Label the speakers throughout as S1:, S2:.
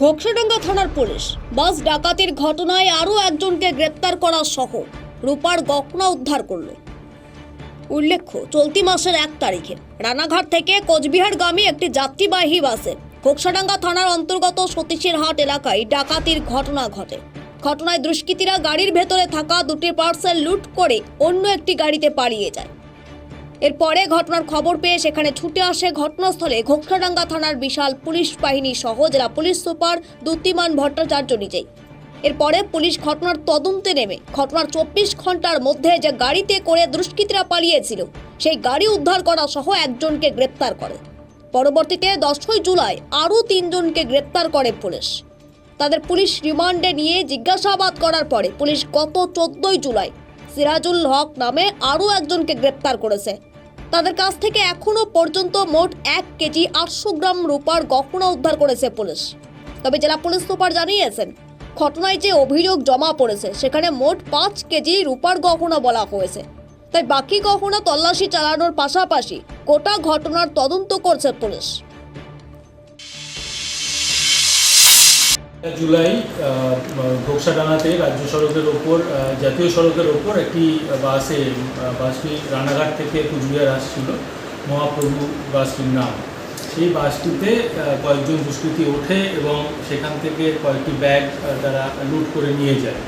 S1: ঘোকসাডাঙ্গা থানার পুলিশ বাস ডাকাতির ঘটনায় আরও একজনকে গ্রেপ্তার করা সহ রূপার গহনা উদ্ধার করল। উল্লেখ্য, চলতি মাসের 1 তারিখে রানাঘাট থেকে কোচবিহারগামী একটি যাত্রীবাহী বাসে ঘোকসাডাঙ্গা থানার অন্তর্গত সতীশের হাট এলাকায় ডাকাতির ঘটনা ঘটে। ঘটনায় দুষ্কৃতীরা গাড়ির ভেতরে থাকা 2টি পার্সেল লুট করে অন্য একটি গাড়িতে পালিয়ে যায়। এরপরে ঘটনার খবর পেয়ে সেখানে ছুটে আসে ঘটনাস্থলে ঘোকসাডাঙ্গা থানার বিশাল পুলিশ বাহিনী সহ জেলা পুলিশ সুপার দ্যুতিমান ভট্টাচার্য নিজেই। এরপরে পুলিশ ঘটনার তদন্তে নেমে ঘটনার 24 ঘন্টার মধ্যে যে গাড়িতে করে দুষ্কৃতীরা পালিয়েছিল সেই গাড়ি উদ্ধার করা সহ একজনকে গ্রেপ্তার করে। পরবর্তীতে 10 জুলাই আরও 3 জনকে গ্রেপ্তার করে পুলিশ। তাদের পুলিশ রিমান্ডে নিয়ে জিজ্ঞাসাবাদ করার পরে পুলিশ গত 14 জুলাই সিরাজুল হক নামে আরও একজনকে গ্রেপ্তার করেছে। তাদের কাছ থেকে এখনো পর্যন্ত মোট 1 কেজি 800 গ্রাম রূপার গহনা উদ্ধার করেছে পুলিশ। তবে জেলা পুলিশ সুপার জানিয়েছেন, ঘটনায় যে অভিযোগ জমা পড়েছে সেখানে মোট 5 কেজি রূপার গহনা বলা হয়েছে। তাই বাকি গহনা তল্লাশি চালানোর পাশাপাশি গোটা ঘটনার তদন্ত করছে পুলিশ।
S2: জুলাই ঘোকসাডাঙ্গাতে রাজ্য সড়কের ওপর জাতীয় সড়কের ওপর একটি বাসটি রানাঘাট থেকে কুচবিহার আসছিল, মহাপ্রভু বাসটির নাম। সেই বাসটিতে কয়েকজন দুষ্কৃতী ওঠে এবং সেখান থেকে কয়েকটি ব্যাগ তারা লুট করে নিয়ে যায়।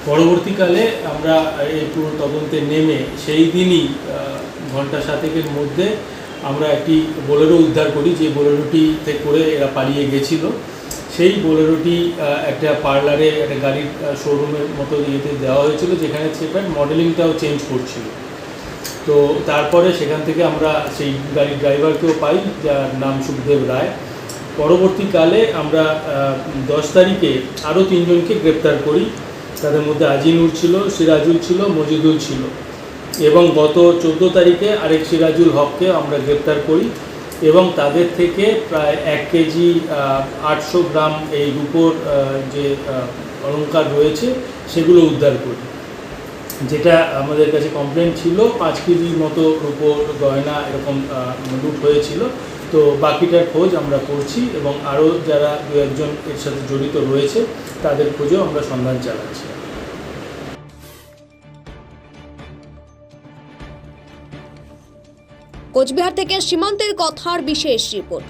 S2: পরবর্তীকালে আমরা এই পুরো তদন্তে নেমে সেই দিনই ঘন্টা 7-এর মধ্যে আমরা একটি বোলেরো উদ্ধার করি, যে বোলেরোটিতে করে এরা পালিয়ে গেছিল। সেই বোলেরোটি একটা পার্লারে একটা গাড়ির শোরুমের মতো ইয়েতে দেওয়া হয়েছিল, যেখানে সেটার মডেলিংটাও চেঞ্জ করছিল। তো তারপরে সেখান থেকে আমরা সেই গাড়ির ড্রাইভারকেও পাই, যার নাম সুখদেব রায়। পরবর্তীকালে আমরা 10 তারিখে আরও 3 জনকে গ্রেপ্তার করি। তাদের মধ্যে আজিনুর ছিল, সিরাজুল ছিল, মজিদুল ছিল। এবং গত 14 তারিখে আরেক সিরাজুল হককে আমরা গ্রেপ্তার করি এবং তাদের থেকে প্রায় 1 কেজি 800 গ্রাম এই রূপোর যে অলংকার রয়েছে সেগুলো উদ্ধার করি। যেটা আমাদের কাছে কমপ্লেন ছিল 5 কেজির মতো রূপোর গয়না এরকম লুট হয়েছিল। তো বাকিটার খোঁজ আমরা করছি এবং আরও যারা 2-1 জন এর সাথে জড়িত রয়েছে তাদের খোঁজেও আমরা সন্ধান চালাচ্ছি।
S1: কোচবিহার থেকে সীমান্তের কথার বিশেষ রিপোর্ট।